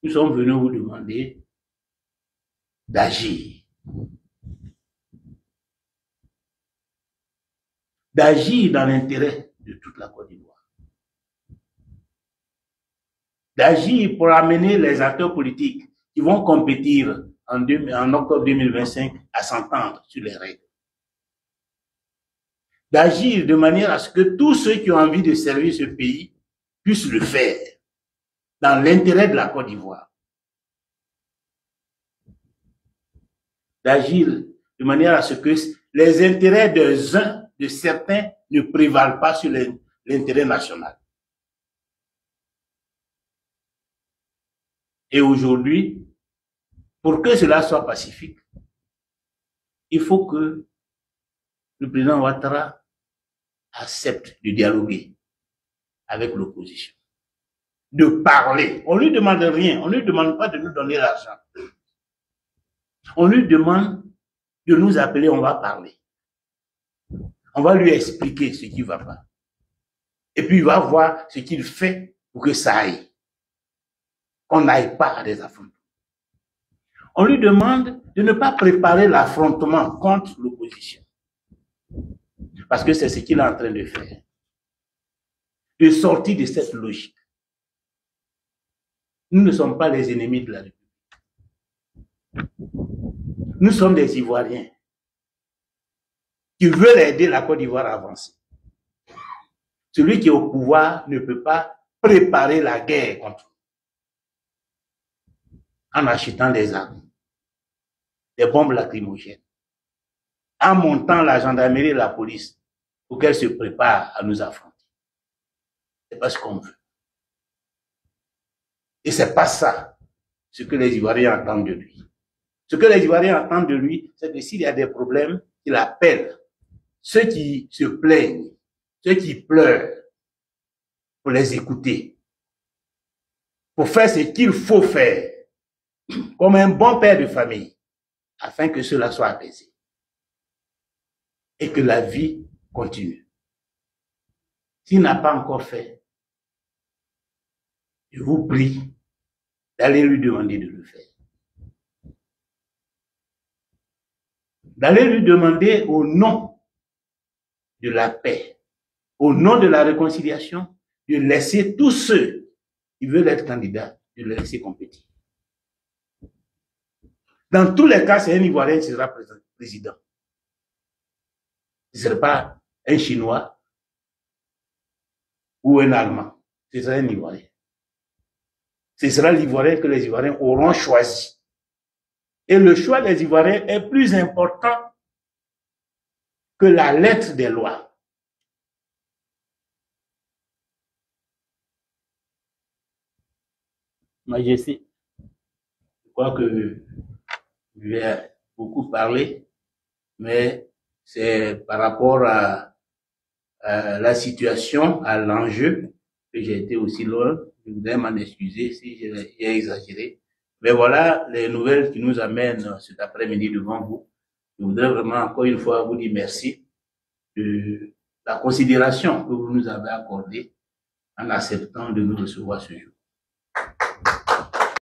nous sommes venus vous demander d'agir. D'agir dans l'intérêt de toute la Côte d'Ivoire. D'agir pour amener les acteurs politiques qui vont compétir en octobre 2025 à s'entendre sur les règles. D'agir de manière à ce que tous ceux qui ont envie de servir ce pays puissent le faire dans l'intérêt de la Côte d'Ivoire. D'agir de manière à ce que les intérêts de certains ne prévalent pas sur l'intérêt national. Et aujourd'hui, pour que cela soit pacifique, il faut que le président Ouattara accepte de dialoguer avec l'opposition, de parler. On ne lui demande rien, on ne lui demande pas de nous donner l'argent. On lui demande de nous appeler, on va parler. On va lui expliquer ce qui ne va pas. Et puis il va voir ce qu'il fait pour que ça aille. Qu'on n'aille pas à des affrontements. On lui demande de ne pas préparer l'affrontement contre l'opposition. Parce que c'est ce qu'il est en train de faire. De sortir de cette logique. Nous ne sommes pas les ennemis de la République. Nous sommes des Ivoiriens qui veulent aider la Côte d'Ivoire à avancer. Celui qui est au pouvoir ne peut pas préparer la guerre contre nous en achetant des armes, des bombes lacrymogènes, en montant la gendarmerie et la police pour qu'elle se prépare à nous affronter. C'est pas ce qu'on veut. Et c'est pas ça ce que les Ivoiriens attendent de lui. Ce que les Ivoiriens attendent de lui, c'est que s'il y a des problèmes, qu'il appelle ceux qui se plaignent, ceux qui pleurent, pour les écouter, pour faire ce qu'il faut faire, comme un bon père de famille, afin que cela soit apaisé et que la vie continue. S'il n'a pas encore fait, je vous prie d'aller lui demander de le faire. D'aller lui demander au nom de la paix, au nom de la réconciliation, de laisser tous ceux qui veulent être candidats, de les laisser compétir. Dans tous les cas, c'est un Ivoirien qui sera président. Ce ne serait pas un Chinois ou un Allemand. Ce sera un Ivoirien. Ce sera l'Ivoirien que les Ivoiriens auront choisi. Et le choix des Ivoiriens est plus important que la lettre des lois. Majesté, je crois que je vais beaucoup parler, mais c'est par rapport à la situation, à l'enjeu, que j'ai été aussi loin. Je voudrais m'en excuser si j'ai exagéré. Mais voilà les nouvelles qui nous amènent cet après-midi devant vous. Je voudrais vraiment encore une fois vous dire merci de la considération que vous nous avez accordée en acceptant de nous recevoir ce jour.